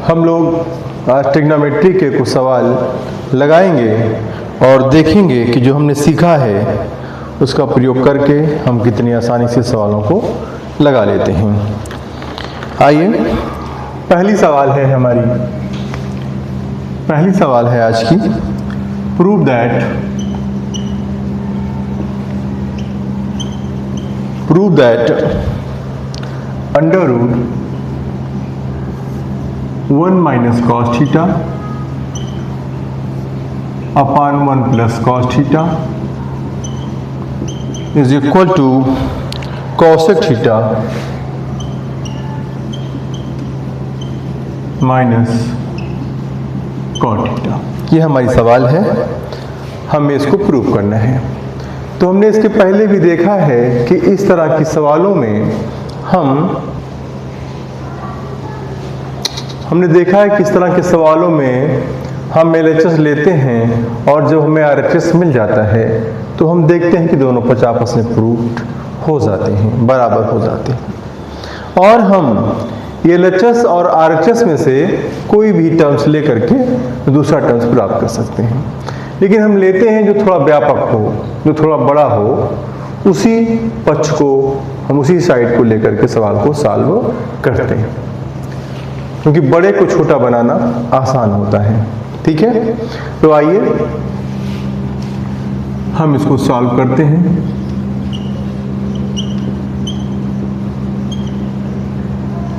हम लोग आज ट्रिग्नोमेट्री के कुछ सवाल लगाएंगे और देखेंगे कि जो हमने सीखा है उसका प्रयोग करके हम कितनी आसानी से सवालों को लगा लेते हैं। आइए, पहली सवाल है आज की, prove that under root 1 minus cos theta upon 1 plus cos theta is equal to cosec theta minus cot theta. ये हमारी सवाल है, हमें इसको प्रूव करना है। तो हमने इसके पहले भी देखा है कि इस तरह की सवालों में हमने देखा है कि इस तरह के सवालों में हम LHS लेते हैं और जब हमें RHS मिल जाता है तो हम देखते हैं कि दोनों आपस में प्रूव्ड हो जाते हैं, बराबर हो जाते हैं, और हम LHS और RHS में से कोई भी टर्म्स लेकर के दूसरा टर्म्स प्राप्त कर सकते हैं। लेकिन हम लेते हैं जो थोड़ा व्यापक हो, जो थोड़ा बड़ा हो, उसी पक्ष को हम उसी साइड को लेकर के सवाल को सॉल्व करते हैं, क्योंकि बड़े को छोटा बनाना आसान होता है। ठीक है, तो आइए हम इसको सॉल्व करते हैं।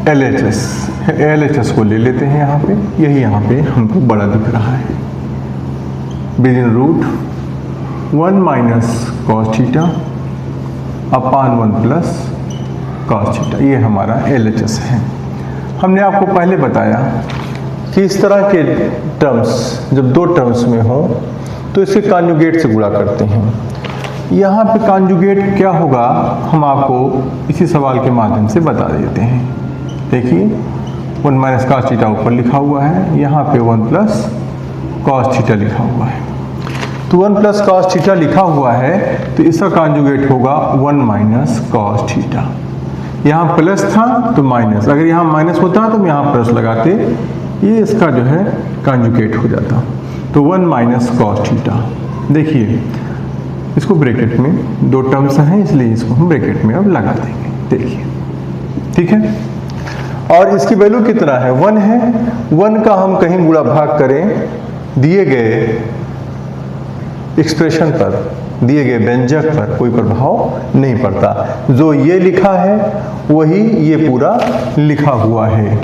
LHS को ले लेते हैं यहाँ पे, यही यहाँ पे हमको बड़ा दिख रहा है, within root 1 minus cos theta upon 1 plus cos theta, ये हमारा LHS है। हमने आपको पहले बताया कि इस तरह के टर्म्स जब दो टर्म्स में हो तो इसके कॉन्जुगेट से गुणा करते हैं। यहाँ पे कॉन्जुगेट क्या होगा हम आपको इसी सवाल के माध्यम से बता देते हैं। देखिए 1 माइनस कॉस थीटा ऊपर लिखा हुआ है, यहाँ पे 1 प्लस कॉस थीटा लिखा हुआ है। तो 1 प्लस कॉस थीटा लिखा हुआ है तो इसका कॉन्जुगेट होगा 1 माइनस कॉस थीटा। यहाँ प्लस था तो माइनस, अगर यहाँ माइनस होता तो हम यहाँ प्लस लगाते, ये इसका जो है कॉन्जुगेट हो जाता। तो 1 माइनस कॉस थीटा, देखिए इसको ब्रैकेट में दो टर्म्स हैं इसलिए इसको हम ब्रैकेट में अब लगा देंगे। देखिए, ठीक है, और इसकी वैल्यू कितना है, 1 है। 1 का हम कहीं गुणा भाग करें दिए गए एक्सप्रेशन पर, दिए गए व्यंजक पर कोई प्रभाव नहीं पड़ता। जो ये लिखा है वही ये पूरा लिखा हुआ है।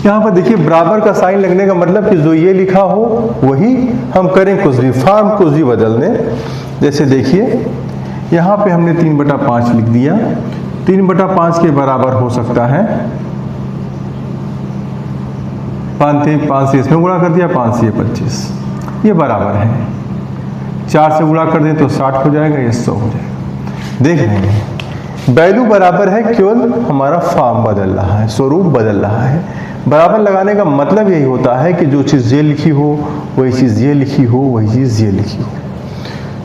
यहाँ पर देखिए बराबर का साइन लगने का मतलब कि जो ये लिखा हो वही हम करें, कुछ भी फॉर्म कुछ भी बदल दें। जैसे देखिए यहाँ पे हमने 3/5 लिख दिया, 3/5 के बराबर हो सकता है 5 से इसमें गुणा कर दिया, 5 से 25, ये बराबर है। 4 से गुणा कर दें तो 60 हो जाएगा, ये 100 हो जाएगा। देख रहे हैं वैल्यू बराबर है, केवल हमारा फॉर्म बदल रहा है, स्वरूप बदल रहा है। बराबर लगाने का मतलब यही होता है कि जो चीज़ ये लिखी हो वही चीज़ ये लिखी हो, वही चीज़ ये लिखी हो।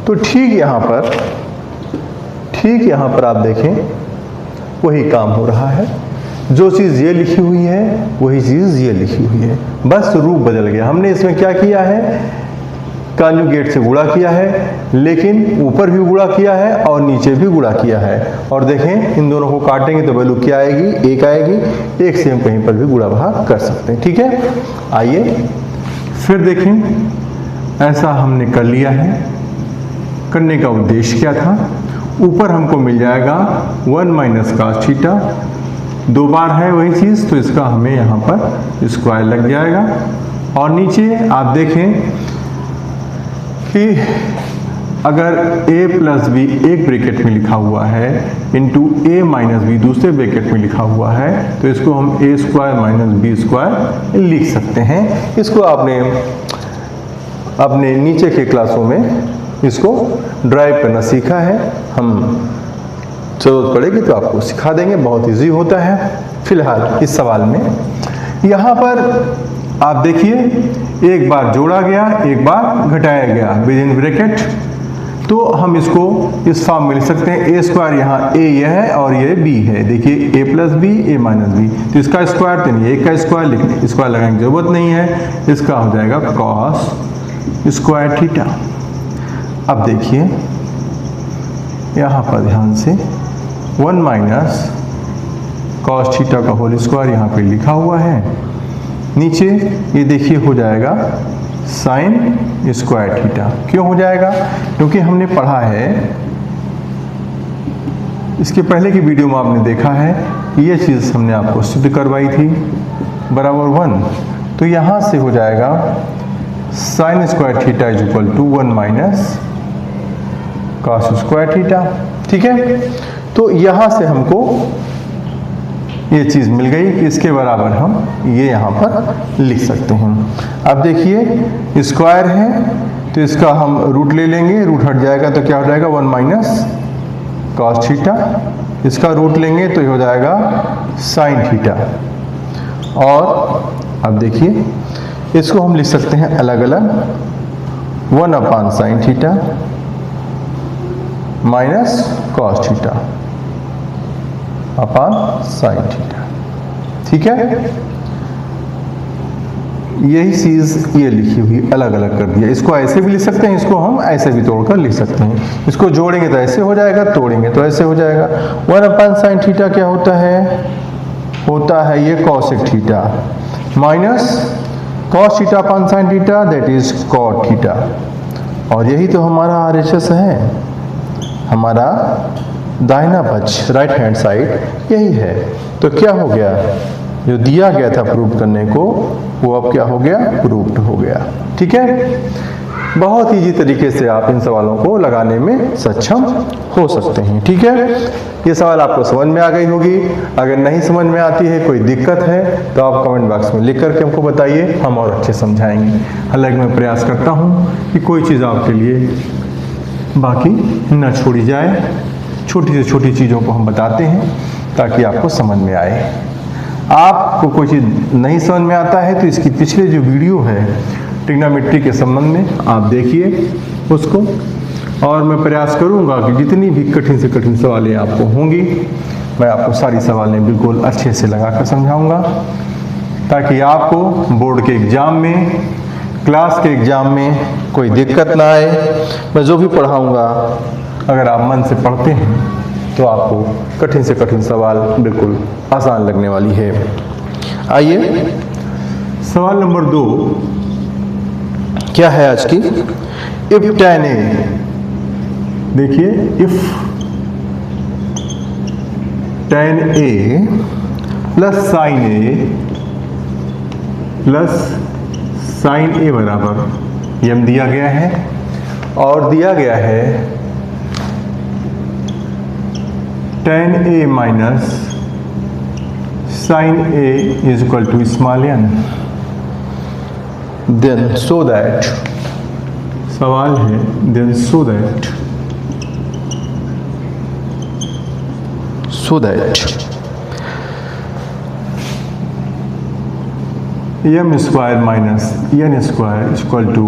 तो ठीक यहाँ पर आप देखें वही काम हो रहा है, जो चीज़ ये लिखी हुई है वही चीज़ ये लिखी हुई है, बस रूप बदल गया। हमने इसमें क्या किया है, कॉन्जुगेट से गुणा किया है, लेकिन ऊपर भी गुणा किया है और नीचे भी गुणा किया है। और देखें इन दोनों को काटेंगे तो वैल्यू क्या आएगी, 1 आएगी। 1 से हम कहीं पर भी गुणा भाग कर सकते हैं। ठीक है, आइए फिर देखें, ऐसा हमने कर लिया है। करने का उद्देश्य क्या था, ऊपर हमको मिल जाएगा 1 माइनस कॉस थीटा, 2 बार है वही चीज़ तो इसका हमें यहाँ पर स्क्वायर लग जाएगा। और नीचे आप देखें कि अगर a प्लस बी एक ब्रैकेट में लिखा हुआ है इंटू a माइनस बी दूसरे ब्रैकेट में लिखा हुआ है तो इसको हम a square minus B square लिख सकते हैं। इसको आपने अपने नीचे के क्लासों में इसको ड्राइव करना सीखा है, हम जरूरत पड़ेगी तो आपको सिखा देंगे, बहुत इजी होता है। फिलहाल इस सवाल में यहाँ पर आप देखिए एक बार जोड़ा गया, एक बार घटाया गया विद इन ब्रैकेट। तो हम इसको इस फॉर्म में लिख सकते हैं ए स्क्वायर, यहाँ ए यह है और ये बी है, देखिए ए प्लस बी ए माइनस बी, तो इसका स्क्वायर तो नहीं है, एक का स्क्वायर लिखने स्क्वायर लगाने की जरूरत नहीं है, इसका हो जाएगा कॉस स्क्वायर थीटा। अब देखिए यहाँ पर ध्यान से 1 माइनस कॉस थीटा का होल स्क्वायर यहाँ पे लिखा हुआ है, नीचे ये देखिए हो जाएगा साइन स्क्वायर थीटा। क्यों हो जाएगा? क्योंकि हमने पढ़ा है, इसके पहले की वीडियो में आपने देखा है कि ये चीज़ हमने आपको सिद्ध करवाई थी बराबर 1, तो यहाँ से हो जाएगा sine square theta is equal to 1 minus cos square theta. ठीक है, तो यहाँ से हमको ये चीज़ मिल गई कि इसके बराबर हम ये यहाँ पर लिख सकते हैं। अब देखिए स्क्वायर है तो इसका हम रूट ले लेंगे, रूट हट जाएगा तो क्या हो जाएगा 1 माइनस कॉस थीटा, इसका रूट लेंगे तो ये हो जाएगा साइन थीटा। और अब देखिए इसको हम लिख सकते हैं अलग अलग, 1 अपान sine theta minus cos theta upon sine theta. ठीक है, यही चीज ये लिखी हुई अलग अलग कर दिया। इसको ऐसे भी लिख सकते हैं, इसको हम ऐसे भी तोड़कर लिख सकते हैं। इसको जोड़ेंगे तो ऐसे हो जाएगा, तोड़ेंगे तो ऐसे हो जाएगा। 1 अपान साइन थीटा क्या होता है? होता है ये cosec theta minus cos theta upon sine theta, that is cot theta. और यही तो हमारा RHS है, हमारा दाहिना पक्ष राइट हैंड साइड यही है। तो क्या हो गया, जो दिया गया था प्रूव करने को वो अब क्या हो गया, प्रूव्ड हो गया। ठीक है, बहुत ईजी तरीके से आप इन सवालों को लगाने में सक्षम हो सकते हैं। ठीक है, ये सवाल आपको समझ में आ गई होगी। अगर नहीं समझ में आती है, कोई दिक्कत है तो आप कमेंट बॉक्स में लिख करके हमको बताइए, हम और अच्छे समझाएंगे। हालांकि मैं प्रयास करता हूँ कि कोई चीज़ आपके लिए बाकी न छोड़ी जाए, छोटी से छोटी चीज़ों को हम बताते हैं ताकि आपको समझ में आए। आपको कोई चीज़ नहीं समझ में आता है तो इसकी पिछले जो वीडियो है ट्रिग्नोमेट्री के संबंध में आप देखिए उसको, और मैं प्रयास करूंगा कि जितनी भी कठिन से कठिन सवालें आपको होंगी मैं आपको सारी सवालें बिल्कुल अच्छे से लगा कर समझाऊंगा, ताकि आपको बोर्ड के एग्ज़ाम में, क्लास के एग्ज़ाम में कोई दिक्कत ना आए। मैं जो भी पढ़ाऊँगा अगर आप मन से पढ़ते हैं तो आपको कठिन से कठिन सवाल बिल्कुल आसान लगने वाली है। आइए सवाल नंबर 2 क्या है आज की? इफ tan a, देखिए if tan a plus sign a plus sign a बराबर यम दिया गया है, और दिया गया है tan a minus sin a is equal to small n, then so that, सवाल है then so that m square minus n square equal to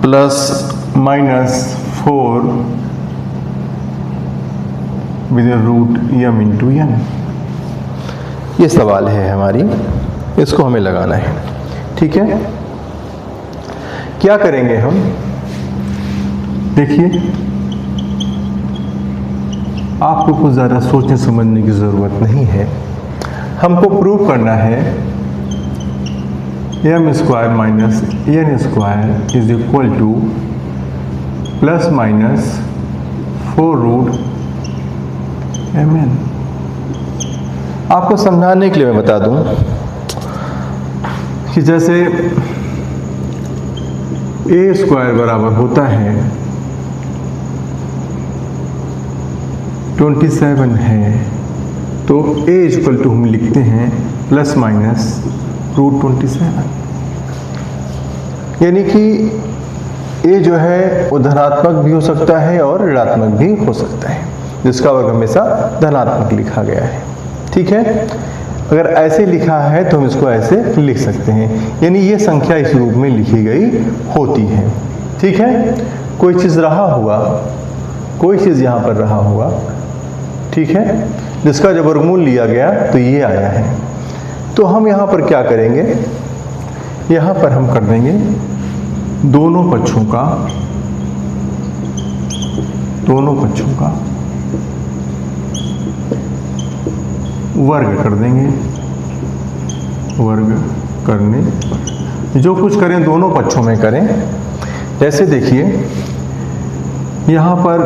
plus minus 4 with root m into n। ये सवाल है हमारी, इसको हमें लगाना है। ठीक है, क्या करेंगे हम? देखिए आपको कुछ ज़्यादा सोचने समझने की ज़रूरत नहीं है, हमको प्रूव करना है m square minus n square is equal to plus minus 4 root mn। आपको समझाने के लिए मैं बता दूं कि जैसे a स्क्वायर बराबर होता है 27 है, तो a इक्वल टू हम लिखते हैं प्लस माइनस रूट 27, यानी कि a जो है वो धनात्मक भी हो सकता है और ऋणात्मक भी हो सकता है, जिसका वर्ग हमेशा धनात्मक लिखा गया है। ठीक है, अगर ऐसे लिखा है तो हम इसको ऐसे लिख सकते हैं, यानी ये संख्या इस रूप में लिखी गई होती है। ठीक है, कोई चीज़ रहा होगा, कोई चीज़ यहाँ पर रहा होगा, ठीक है, जिसका जब वर्गमूल लिया गया तो ये आया है। तो हम यहाँ पर क्या करेंगे, यहाँ पर हम कर देंगे दोनों पक्षों का वर्ग कर देंगे। वर्ग करने जो कुछ करें दोनों पक्षों में करें। जैसे देखिए यहाँ पर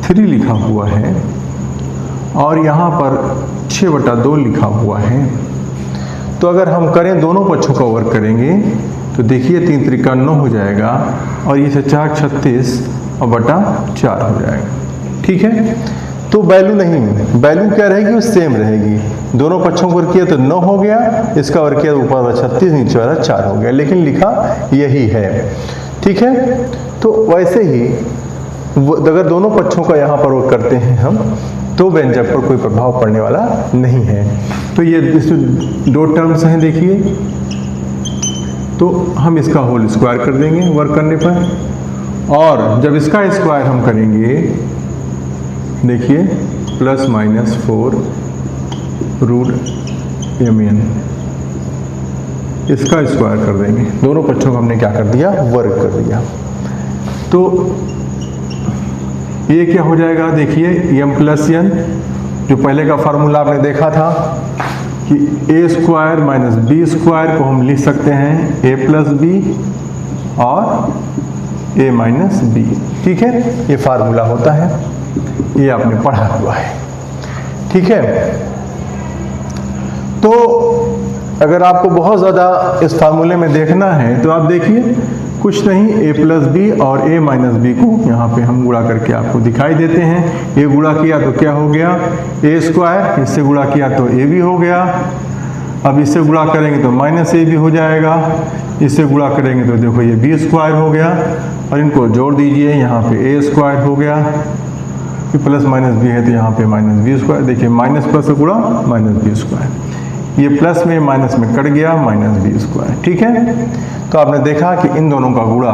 3 लिखा हुआ है और यहाँ पर 6/2 लिखा हुआ है। तो अगर हम करें दोनों पक्षों का वर्ग करेंगे तो देखिए 3 त्रिका 9 हो जाएगा और ये 4 36 और बटा 4 हो जाएगा, ठीक है। तो वैल्यू नहीं, वैल्यू क्या रहेगी, वो सेम रहेगी। दोनों पक्षों को वर्ग किया तो 9 हो गया, इसका वर्ग किया तो ऊपर वाला 36 नीचे वाला 4 हो गया, लेकिन लिखा यही है, ठीक है। तो वैसे ही अगर दोनों पक्षों का यहाँ पर वर्ग करते हैं हम तो व्यंजक पर कोई प्रभाव पड़ने वाला नहीं है। तो ये इसमें 2 टर्म्स हैं देखिए, तो हम इसका होल स्क्वायर कर देंगे वर्क करने पर, और जब इसका स्क्वायर हम करेंगे देखिए ±4 √mn, इसका स्क्वायर कर देंगे। दोनों पक्षों को हमने क्या कर दिया, वर्ग कर दिया। तो ये क्या हो जाएगा, देखिए m+n, जो पहले का फार्मूला आपने देखा था कि a² - b² को हम लिख सकते हैं a+b और a - b, ठीक है। ये फार्मूला होता है, ये आपने पढ़ा हुआ है, ठीक है। तो अगर आपको बहुत ज़्यादा इस फार्मूले में देखना है तो आप देखिए कुछ नहीं, a+b और a - b को यहाँ पे हम गुणा करके आपको दिखाई देते हैं। ये गुणा किया तो क्या हो गया, a², इससे गुणा किया तो ab हो गया। अब इससे गुणा करेंगे तो -ab हो जाएगा, इससे गुणा करेंगे तो देखो ये b² हो गया, और इनको जोड़ दीजिए, यहाँ पे a² हो गया, प्लस माइनस b है तो यहाँ पे -b²। देखिए माइनस प्लस से गुणा -b², ये प्लस में माइनस में कट गया -b², ठीक है। तो आपने देखा कि इन दोनों का गुणा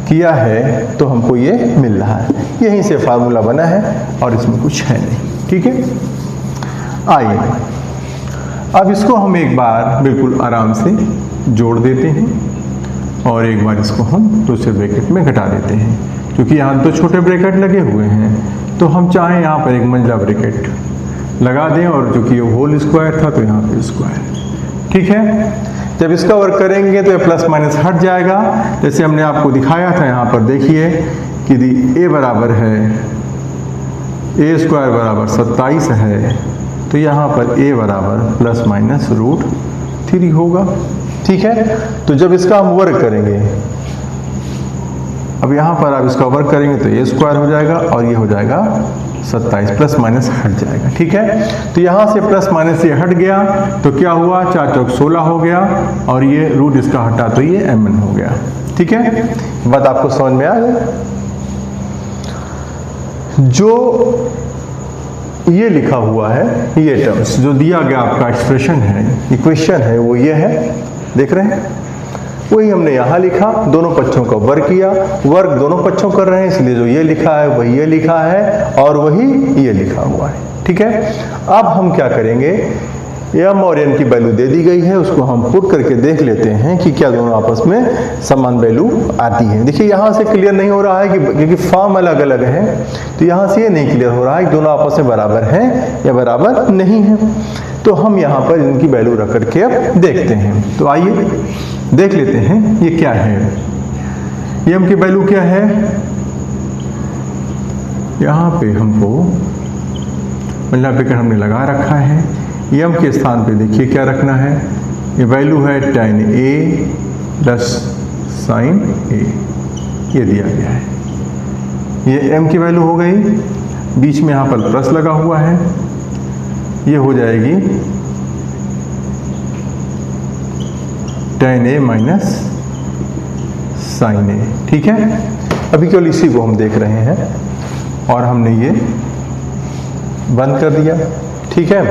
किया है तो हमको ये मिल रहा है, यहीं से फार्मूला बना है और इसमें कुछ है नहीं, ठीक है। आइए अब इसको हम एक बार बिल्कुल आराम से जोड़ देते हैं और एक बार इसको हम दूसरे ब्रैकेट में घटा देते हैं, क्योंकि यहाँ तो छोटे ब्रैकेट लगे हुए हैं। तो हम चाहें यहाँ पर एक मंझला ब्रैकेट लगा दें, और जो कि ये होल स्क्वायर था तो यहाँ पे स्क्वायर, ठीक है। जब इसका वर्क करेंगे तो ये प्लस माइनस हट जाएगा, जैसे हमने आपको दिखाया था। यहाँ पर देखिए कि a बराबर है a² बराबर 27 है, तो यहाँ पर a बराबर ±√3 होगा, ठीक है। तो जब इसका हम वर्क करेंगे, अब यहाँ पर आप इसका वर्क करेंगे तो a² हो जाएगा और ये हो जाएगा 27, प्लस माइनस हट जाएगा, ठीक है। तो यहाँ से प्लस माइनस ये हट गया तो क्या हुआ, 4 चौक 16 हो गया, और ये रूट इसका हटा तो ये mn हो गया, ठीक है। बात आपको समझ में आ गई। जो ये लिखा हुआ है, ये टर्म्स जो दिया गया आपका एक्सप्रेशन है, इक्वेशन है, वो ये है, देख रहे हैं। वही हमने यहाँ लिखा, दोनों पक्षों का वर्ग किया, वर्ग दोनों पक्षों कर रहे हैं, इसलिए जो ये लिखा है वही ये लिखा है और वही ये लिखा हुआ है, ठीक है। अब हम क्या करेंगे, m और n की वैल्यू दे दी गई है, उसको हम पुट करके देख लेते हैं कि क्या दोनों आपस में समान वैल्यू आती है। देखिए यहाँ से क्लियर नहीं हो रहा है कि क्योंकि फॉर्म अलग अलग है, तो यहाँ से ये नहीं क्लियर हो रहा है कि दोनों आपस में बराबर हैं या बराबर नहीं है। तो हम यहाँ पर इनकी वैल्यू रख करके अब देखते हैं। तो आइए देख लेते हैं ये क्या है। m की वैल्यू क्या है, यहाँ पे हमको मंझला ब्रैकेट हमने लगा रखा है। m के स्थान पे देखिए क्या रखना है, ये वैल्यू है tan a plus sin a, ये दिया गया है। ये m की वैल्यू हो गई, बीच में यहाँ पर प्लस लगा हुआ है, ये हो जाएगी tan a minus sin a, ठीक है। अभी केवल इसी को हम देख रहे हैं और हमने ये बंद कर दिया, ठीक है।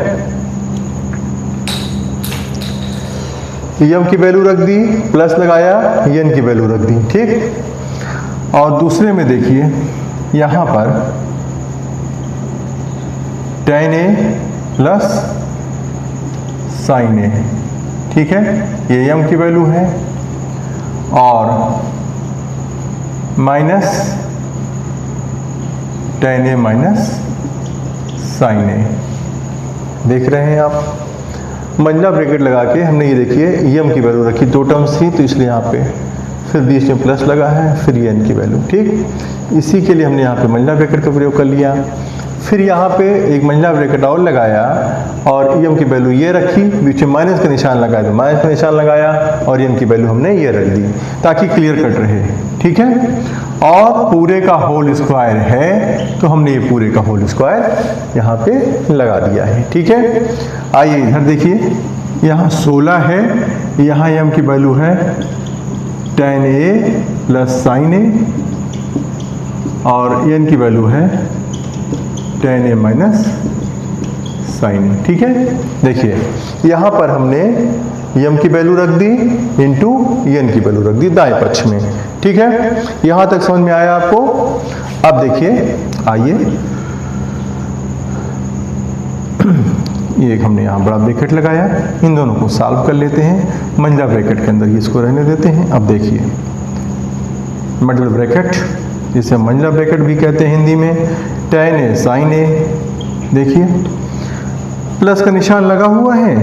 यम की वैल्यू रख दी, प्लस लगाया, एन की वैल्यू रख दी, ठीक। और दूसरे में देखिए यहाँ पर tan a plus sin a, ठीक है, ये यम की वैल्यू है, और minus tan a minus sin a, देख रहे हैं आप। मंझला ब्रैकेट लगा के हमने ये देखिए यम की वैल्यू रखी, दो टर्म्स थी तो इसलिए यहाँ पे, फिर बीच में प्लस लगा है, फिर ये एन की वैल्यू, ठीक। इसी के लिए हमने यहाँ पे मंझला ब्रैकेट का प्रयोग कर लिया। फिर यहाँ पे एक मंझला ब्रैकेट और लगाया और यम की वैल्यू ये रखी, बीच में माइनस का निशान लगाया तो माइनस का निशान लगाया, और यम की वैल्यू हमने ये रख दी ताकि क्लियर कट रहे, ठीक है। और पूरे का होल स्क्वायर है तो हमने ये पूरे का होल स्क्वायर यहाँ पे लगा दिया है, ठीक है। आइए इधर देखिए, यहाँ 16 है, यहाँ यम की वैल्यू है tan a plus sin a, और एन की वैल्यू है tan a minus sin a, ठीक है। देखिए यहाँ पर हमने यम की वैल्यू रख दी इंटू एन की वैल्यू रख दी दाएं पक्ष में, ठीक है। यहाँ तक समझ में आया आपको। अब देखिए, आइए ये एक हमने यहाँ बड़ा ब्रैकेट लगाया, इन दोनों को सॉल्व कर लेते हैं। मंझला ब्रैकेट के अंदर इसको रहने देते हैं। अब देखिए मिडल ब्रैकेट, जिसे मंझला ब्रैकेट भी कहते हैं हिंदी में, tan a sin a, देखिए प्लस का निशान लगा हुआ है,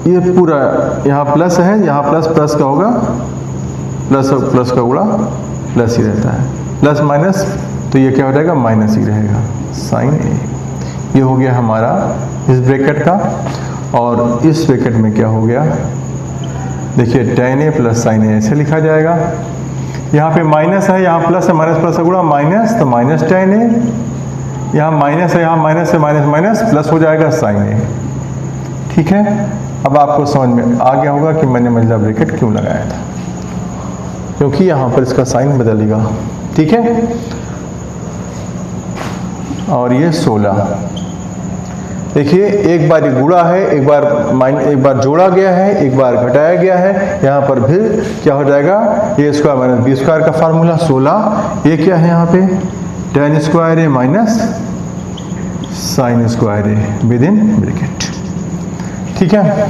ये पूरा यहाँ प्लस है, यहाँ प्लस प्लस का होगा, प्लस और प्लस का गुणा प्लस ही रहता है, प्लस माइनस तो ये क्या हो जाएगा, माइनस ही रहेगा, sin a। ये हो गया हमारा इस ब्रैकेट का। और इस ब्रैकेट में क्या हो गया, देखिए tan a plus sin a ऐसे लिखा जाएगा। यहाँ पे माइनस है, यहाँ प्लस है, माइनस प्लस का गुणा माइनस, तो माइनस tan a, यहाँ माइनस है, यहाँ माइनस से माइनस माइनस प्लस हो जाएगा sin a, ठीक है। अब आपको समझ में आ गया होगा कि मैंने मंझला ब्रैकेट क्यों लगाया था, क्योंकि यहाँ पर इसका साइन बदलेगा, ठीक है। और ये 16, देखिए एक बार ये गुणा है, एक बार जोड़ा गया है, एक बार घटाया गया है। यहाँ पर फिर क्या हो जाएगा, A square minus B square का फार्मूला 16, ये क्या है यहाँ पे tan square A minus sin square A with in bracket, ठीक है।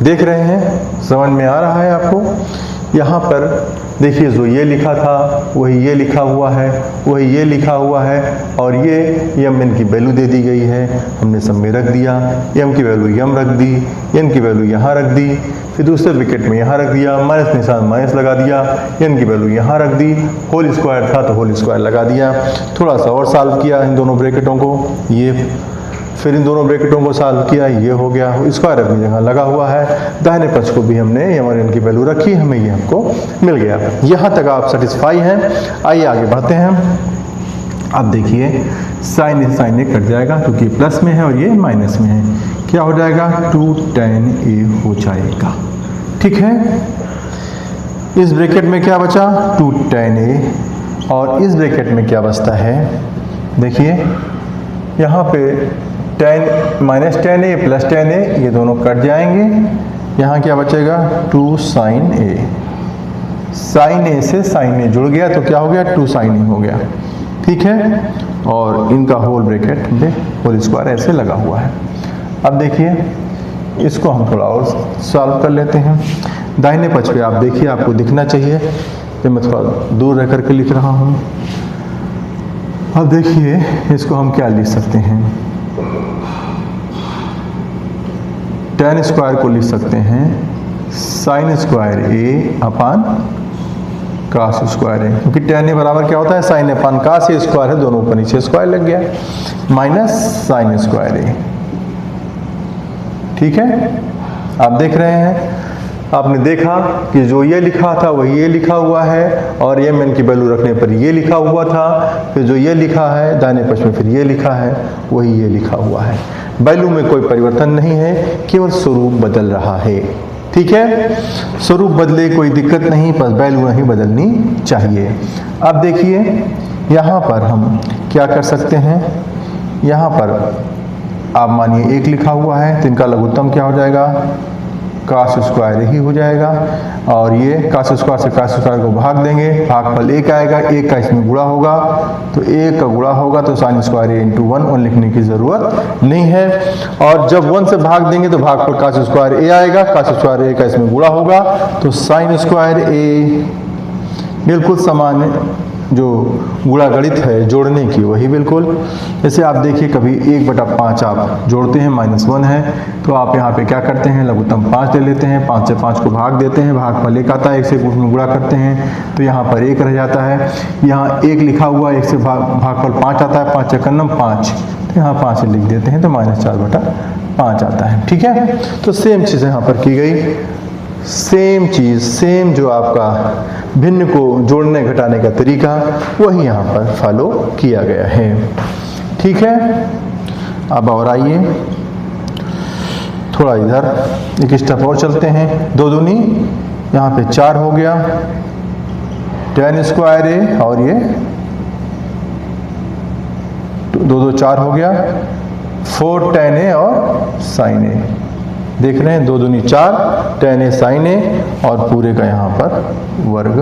देख रहे हैं, समझ में आ रहा है आपको। यहाँ पर देखिए जो ये लिखा था वही ये लिखा हुआ है, वही ये लिखा हुआ है, और ये यम एन की वैल्यू दे दी गई है, हमने सब में रख दिया। यम की वैल्यू यम रख दी, एन की वैल्यू यहाँ रख दी, फिर दूसरे ब्रैकेट में यहाँ रख दिया, माइनस निशान माइनस लगा दिया, एन की वैल्यू यहाँ रख दी, होल स्क्वायर था तो होल स्क्वायर लगा दिया। थोड़ा सा और सॉल्व किया इन दोनों ब्रैकेटों को, ये फिर इन दोनों ब्रैकेटों को सॉल्व किया, ये हो गया, स्क्वायर अपनी जगह लगा हुआ है। दाहिने पक्ष को भी हमने यम और एन की वैल्यू रखी, हमें ये हमको मिल गया। यहाँ तक आप सेटिस्फाई हैं। आइए आगे बढ़ते हैं। अब देखिए साइन ए कट जाएगा क्योंकि प्लस में है और ये माइनस में है, क्या हो जाएगा 2 tan a हो जाएगा, ठीक है। इस ब्रैकेट में क्या बचा 2 tan a, और इस ब्रैकेट में क्या बचता है, देखिए यहाँ पे minus tan a plus tan a ये दोनों कट जाएंगे, यहाँ क्या बचेगा 2 sin a, sin a से sin a जुड़ गया तो क्या हो गया 2 sin a हो गया, ठीक है। और इनका होल ब्रैकेट में होल स्क्वायर ऐसे लगा हुआ है। अब देखिए इसको हम थोड़ा और सॉल्व कर लेते हैं। दाहिने पक्ष पे आप देखिए, आपको दिखना चाहिए, तो मैं थोड़ा दूर रह करके लिख रहा हूँ। अब देखिए इसको हम क्या लिख सकते हैं, tan स्क्वायर को लिख सकते हैं sin square a upon cos square है, क्योंकि tan a बराबर क्या होता है sin a upon cos a square है, दोनों ऊपर नीचे स्क्वायर लग गया, माइनस sin स्क्वायर a, ठीक है। आप देख रहे हैं, आपने देखा कि जो ये लिखा था वही ये लिखा हुआ है, और ये एन की वैल्यू रखने पर ये लिखा हुआ था, फिर जो ये लिखा है दाहिने पक्ष में फिर ये लिखा है, वही ये लिखा हुआ है। वैल्यू में कोई परिवर्तन नहीं है, केवल स्वरूप बदल रहा है, ठीक है। स्वरूप बदले कोई दिक्कत नहीं, बस वैल्यू नहीं बदलनी चाहिए। अब देखिए यहाँ पर हम क्या कर सकते हैं, यहाँ पर आप मानिए 1 लिखा हुआ है तो इनका लघुत्तम क्या हो जाएगा कास स्क्वायर ही हो जाएगा। और ये कास स्क्वायर से कास स्क्वायर को भाग देंगे, भागफल 1 आएगा, 1 का इसमें गुणा होगा तो 1 का गुणा होगा तो साइन स्क्वायर ए इंटू 1 लिखने की ज़रूरत नहीं है। और जब 1 से भाग देंगे तो भागफल कास स्क्वायर ए आएगा, कास स्क्वायर ए का इसमें गुणा होगा तो साइन स्क्वायर ए बिल्कुल समान जो गुणा गणित है जोड़ने की वही बिल्कुल। जैसे आप देखिए कभी 1/5 आप जोड़ते हैं, -1 है तो आप यहाँ पे क्या करते हैं, लघुत्तम 5 ले लेते हैं, 5 से 5 को भाग देते हैं, भागफल 1 आता है, 1 से उसमें गुणा करते हैं तो यहाँ पर 1 रह जाता है। यहाँ 1 लिखा हुआ, 1 से भागफल 5 आता है, 5 चकन्नम 5 तो यहाँ 5 लिख देते हैं तो -4/5 आता है। ठीक है, तो सेम चीज़ यहाँ पर की गई, सेम चीज़, सेम जो आपका भिन्न को जोड़ने घटाने का तरीका वही यहाँ पर फॉलो किया गया है। ठीक है, अब और आइए थोड़ा इधर एक स्टेप और चलते हैं। 2 दूनी यहाँ पे 4 हो गया, tan स्क्वायर ए और ये 2 4 हो गया, 4 tan ए और sin ए। देख रहे हैं 2 दूनी 4, tan ए sin ए और पूरे का यहाँ पर वर्ग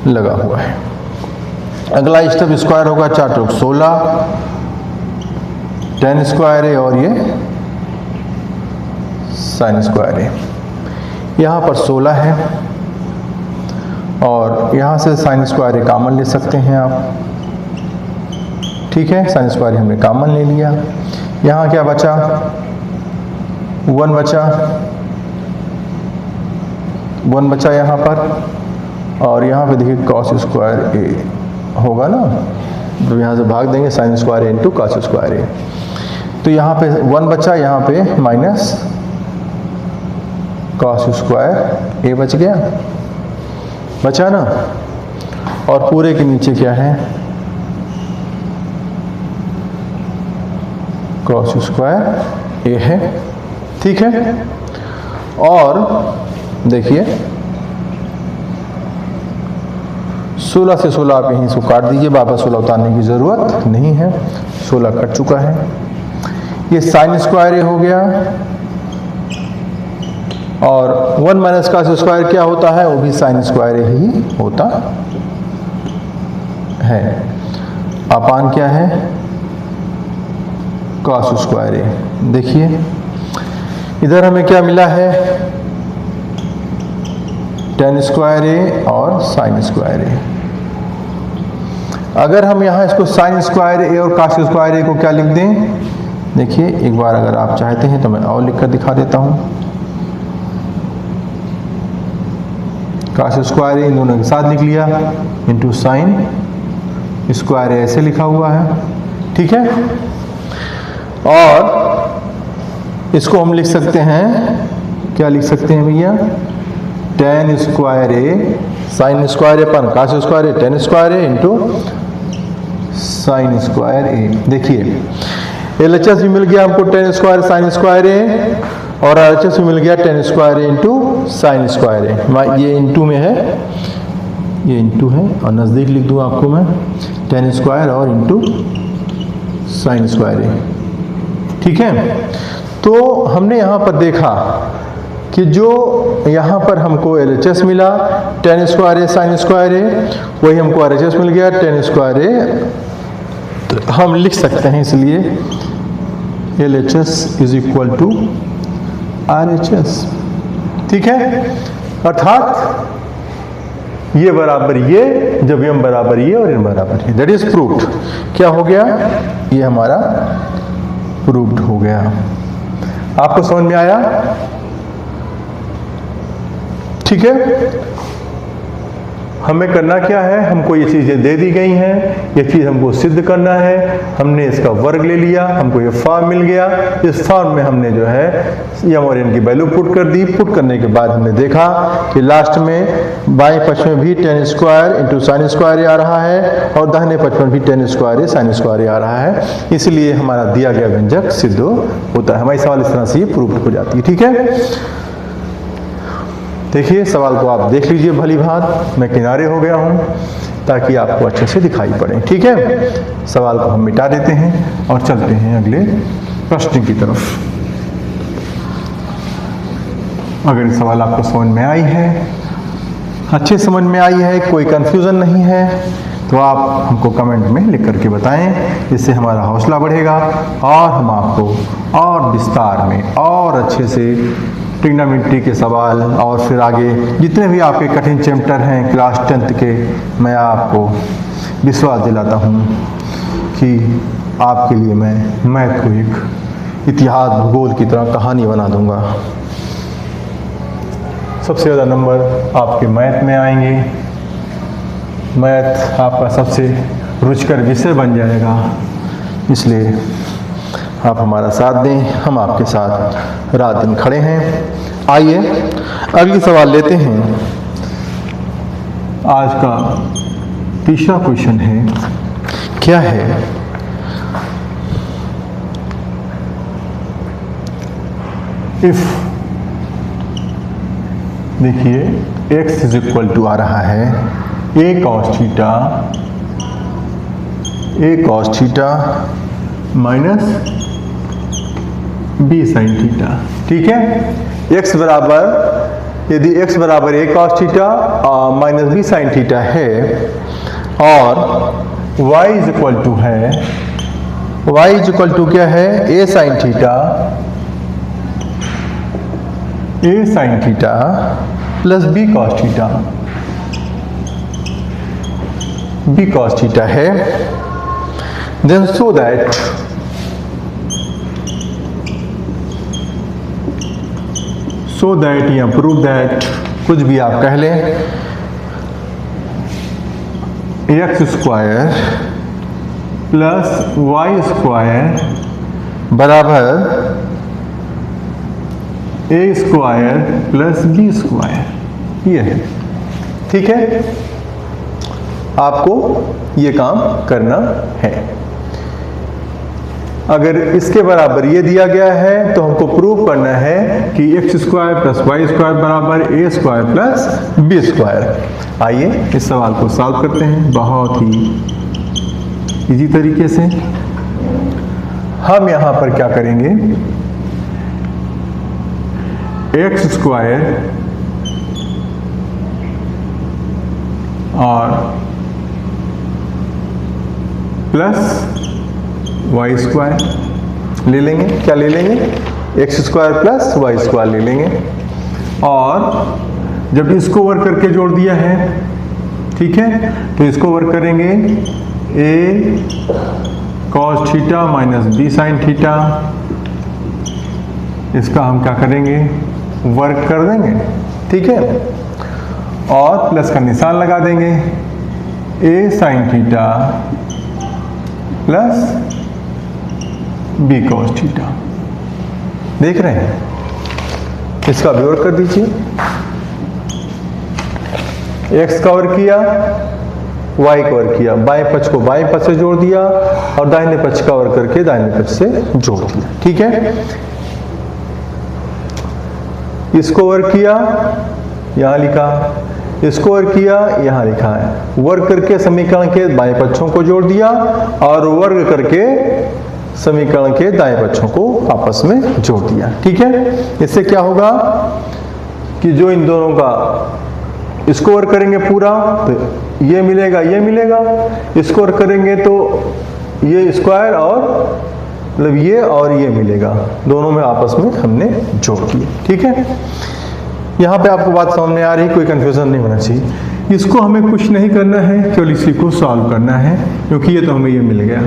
लगा हुआ है। अगला स्टेप स्क्वायर होगा 4 चौक 16, tan स्क्वायर ए और ये sin स्क्वायर ए। यहाँ पर 16 है और यहाँ से sin स्क्वायर ए कॉमन ले सकते हैं आप। ठीक है, sin स्क्वायर हमने कॉमन ले लिया। यहाँ क्या बचा, 1 बचा यहाँ पर, और यहाँ पे देखिए cos स्क्वायर ए होगा ना, तो यहाँ से भाग देंगे sin स्क्वायर ए इंटू cos स्क्वायर ए। तो यहाँ पे 1 बचा, यहाँ पे माइनस cos स्क्वायर ए बच गया, बचा ना। और पूरे के नीचे क्या है, cos स्क्वायर ए है। ठीक है, और देखिए 16 से 16 आप यहीं से काट दीजिए, वापस 16 उतारने की ज़रूरत नहीं है, 16 कट चुका है। ये sin स्क्वायर ए हो गया और 1 माइनस cos स्क्वायर क्या होता है, वो भी sin स्क्वायर ए ही होता है। अपान क्या है, cos स्क्वायर ए। देखिए इधर हमें क्या मिला है, tan स्क्वायर ए और sin स्क्वायर ए। अगर हम यहाँ इसको sin स्क्वायर ए और cos स्क्वायर ए को क्या लिख दें, देखिए एक बार अगर आप चाहते हैं तो मैं और लिखकर दिखा देता हूँ। cos स्क्वायर ए इन दोनों के साथ लिख लिया इंटू sin स्क्वायर ए ऐसे लिखा हुआ है। ठीक है, और इसको हम लिख सकते हैं, क्या लिख सकते हैं भैया, tan स्क्वायर ए sin स्क्वायर ए पर cos स्क्वायर ए tan स्क्वायर ए इंटू sin स्क्वायर ए। देखिए LHS भी मिल गया हमको tan स्क्वायर sin स्क्वायर ए, और RHS भी मिल गया tan स्क्वायर ए इंटू sin स्क्वायर ए। ये इंटू में है, ये इंटू है, और नज़दीक लिख दूँ आपको मैं, tan स्क्वायर और इंटू sin स्क्वायर ए। ठीक है, तो हमने यहाँ पर देखा कि जो यहाँ पर हमको LHS मिला tan स्क्वायर ए sin स्क्वायर ए, वही हमको RHS मिल गया tan स्क्वायर ए। हम लिख सकते हैं इसलिए LHS is equal to RHS। ठीक है, अर्थात ये बराबर ये, जब m बराबर ये और n बराबर ये, दैट इज प्रूव्ड। क्या हो गया, ये हमारा प्रूव्ड हो गया। आपको समझ में आया? ठीक है, हमें करना क्या है, हमको ये चीज़ें दे दी गई हैं, ये चीज़ हमको सिद्ध करना है। हमने इसका वर्ग ले लिया, हमको ये फॉर्म मिल गया। इस फॉर्म में हमने जो है m और n की वैल्यू पुट कर दी। पुट करने के बाद हमने देखा कि लास्ट में बाएं पक्ष में भी tan square into sine square आ रहा है, और दाहिने पक्ष में भी tan स्क्वायर साइन स्क्वायर आ रहा है। इसलिए हमारा दिया गया व्यंजक सिद्ध होता है। हमारी सवाल इस तरह से ये प्रूव हो जाती है। ठीक है, देखिए सवाल को आप देख लीजिए भली भांत, मैं किनारे हो गया हूँ ताकि आपको अच्छे से दिखाई पड़े। ठीक है, सवाल को हम मिटा देते हैं और चलते हैं अगले प्रश्न की तरफ। अगर ये सवाल आपको समझ में आई है, अच्छे समझ में आई है, कोई कन्फ्यूज़न नहीं है, तो आप हमको कमेंट में लिख करके बताएं। इससे हमारा हौसला बढ़ेगा और हम आपको और विस्तार में और अच्छे से ट्रिग्नोमेट्री के सवाल और फिर आगे जितने भी आपके कठिन चैप्टर हैं क्लास 10th के, मैं आपको विश्वास दिलाता हूँ कि आपके लिए मैं मैथ को एक इतिहास भूगोल की तरह कहानी बना दूंगा। सबसे ज़्यादा नंबर आपके मैथ में आएंगे, मैथ आपका सबसे रुचिकर विषय बन जाएगा। इसलिए आप हमारा साथ दें, हम आपके साथ रात दिन खड़े हैं। आइए अगली सवाल लेते हैं। आज का तीसरा क्वेश्चन है, क्या है? इफ देखिए x इज इक्वल टू आ रहा है a cos theta minus b sin theta. ठीक है, x बराबर, यदि x बराबर a cos theta minus b sin theta है और y इज इक्वल टू है, y इज इक्वल टू क्या है? a sin theta plus b cos theta है। देन सो दैट या प्रूव दैट, कुछ भी आप कह लें, x square plus y square बराबर a square plus b square, ये है। ठीक है, आपको ये काम करना है। अगर इसके बराबर ये दिया गया है तो हमको प्रूव करना है कि x square plus y square बराबर a square plus b square. आइए इस सवाल को सॉल्व करते हैं बहुत ही इजी तरीके से। हम यहाँ पर क्या करेंगे, x स्क्वायर और प्लस वाई स्क्वायर ले लेंगे। क्या ले लेंगे? x square plus Y square ले लेंगे और जब इसको वर्क करके जोड़ दिया है, ठीक है, तो इसको वर्क करेंगे a cos theta minus b sin theta, इसका हम क्या करेंगे? वर्क कर देंगे। ठीक है, और प्लस का निशान लगा देंगे, a sin theta plus b cos theta. देख रहे हैं, इसका भी वर्क कर दीजिए। x का वर्क किया, y का वर्क किया, बाएं पक्ष को बाएं पक्ष से जोड़ दिया और दाहिने पक्ष का वर्क करके दाहिने पक्ष से जोड़ दिया। ठीक है, इसको वर्क किया, यहाँ लिखा, इसको वर्क किया, यहाँ लिखा है। वर्क करके समीकरण के बाएं पक्षों को जोड़ दिया और वर्ग करके समीकरण के दाएं पक्षों को आपस में जोड़ दिया। ठीक है, इससे क्या होगा कि जो इन दोनों का, इसको वर्क करेंगे पूरा तो ये मिलेगा, ये मिलेगा, इसको वर्क करेंगे तो ये स्क्वायर और मतलब ये और ये मिलेगा, दोनों में आपस में हमने जोड़ दिया। ठीक है, यहाँ पे आपको बात समझ में आ रही, कोई कंफ्यूजन नहीं होना चाहिए। इसको हमें कुछ नहीं करना है, केवल इसी को सॉल्व करना है, क्योंकि ये तो हमें ये मिल गया,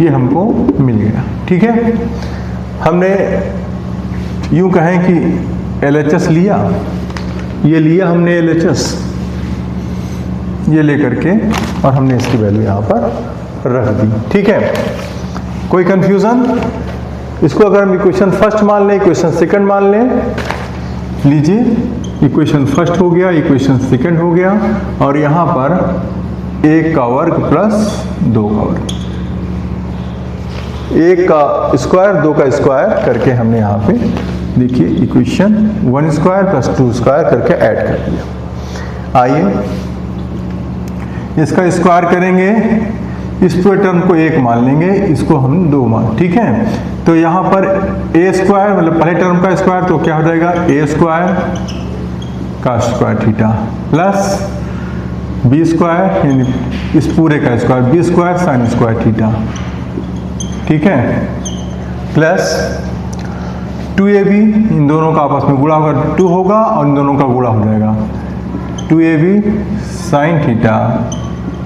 ये हमको मिल गया। ठीक है, हमने यूं कहें कि LHS लिया, ये लिया हमने LHS, ये लेकर के और हमने इसकी वैल्यू यहाँ पर रख दी। ठीक है, कोई कंफ्यूजन? इसको अगर हम इक्वेशन फर्स्ट मान लें, इक्वेशन सेकंड मान लें, लीजिए इक्वेशन फर्स्ट हो गया, इक्वेशन सेकंड हो गया और यहाँ पर 1 का वर्ग प्लस 2 का वर्ग, 1 का स्क्वायर 2 का स्क्वायर करके हमने यहाँ पे देखिए इक्वेशन 1 स्क्वायर प्लस 2 स्क्वायर करके ऐड कर दिया। आइए इसका स्क्वायर करेंगे, इस पूरे टर्म को 1 मान लेंगे, इसको हम 2 मान, ठीक है। तो यहाँ पर ए स्क्वायर मतलब पहले टर्म का स्क्वायर, तो क्या हो जाएगा ए स्क्वायर का square theta plus B square यानी इस पूरे का square B square sine square theta, ठीक है, प्लस 2ab, इन दोनों का आपस में गुणा होगा 2 होगा और इन दोनों का गुणा हो जाएगा 2ab sine theta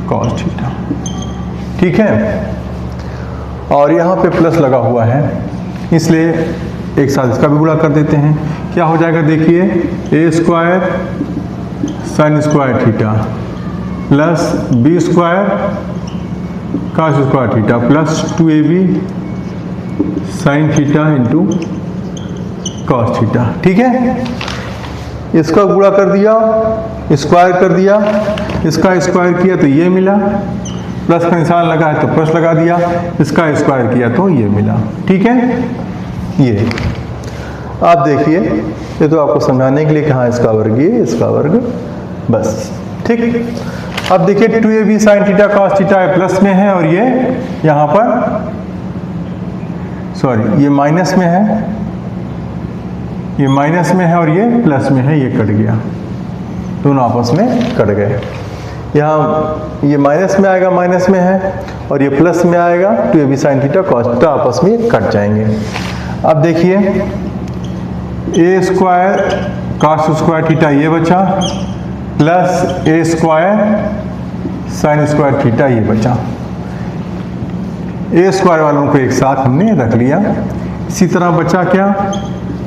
cos theta, ठीक है। और यहाँ पे प्लस लगा हुआ है इसलिए एक साथ इसका भी गुणा कर देते हैं। क्या हो जाएगा देखिए, a square sine square theta plus B square cos square theta plus 2ab sine theta into cos theta, ठीक है। इसका गुणा कर दिया, स्क्वायर कर दिया, इसका स्क्वायर किया तो ये मिला, प्लस का निशान लगा है तो प्लस लगा दिया, इसका स्क्वायर किया तो ये मिला, ठीक है। ये आप देखिए, ये तो आपको समझाने के लिए कि हाँ इसका वर्ग ये, इसका वर्ग बस, ठीक। अब देखिए 2ab sine theta cos theta plus में है और ये यहाँ पर सॉरी ये माइनस में है, ये माइनस में है और ये प्लस में है, ये कट गया, दोनों आपस में कट गए। यहाँ ये माइनस में आएगा, माइनस में है, और ये प्लस में आएगा 2ab sine theta cos theta आपस में कट जाएंगे। अब देखिए a square cos square theta ये बचा प्लस ए स्क्वायर साइन स्क्वायर थीटा ये बचा। ए स्क्वायर वालों को एक साथ हमने रख लिया। इसी तरह बचा क्या,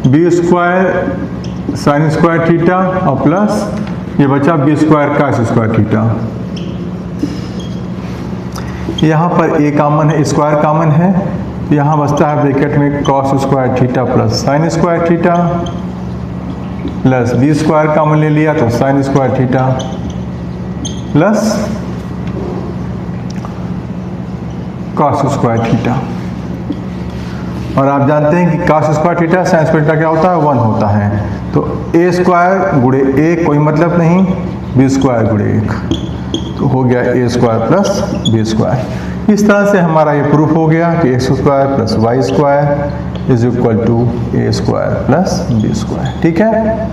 B square sine square theta और प्लस ये बचा B square cos square theta. यहाँ पर ए कॉमन है, स्क्वायर कॉमन है, यहाँ बचता है ब्रैकेट में cos square theta plus sine square theta plus B square common ले लिया तो sine square theta plus cos square theta. और आप जानते हैं कि cos square theta sine square theta क्या होता है, 1 होता है। तो ए स्क्वायर गुणे ए कोई मतलब नहीं, बी स्क्वायर गुणे 1 तो हो गया A square plus B square. इस तरह से हमारा ये प्रूफ हो गया कि X square plus Y square is equal to A square plus B square, ठीक है।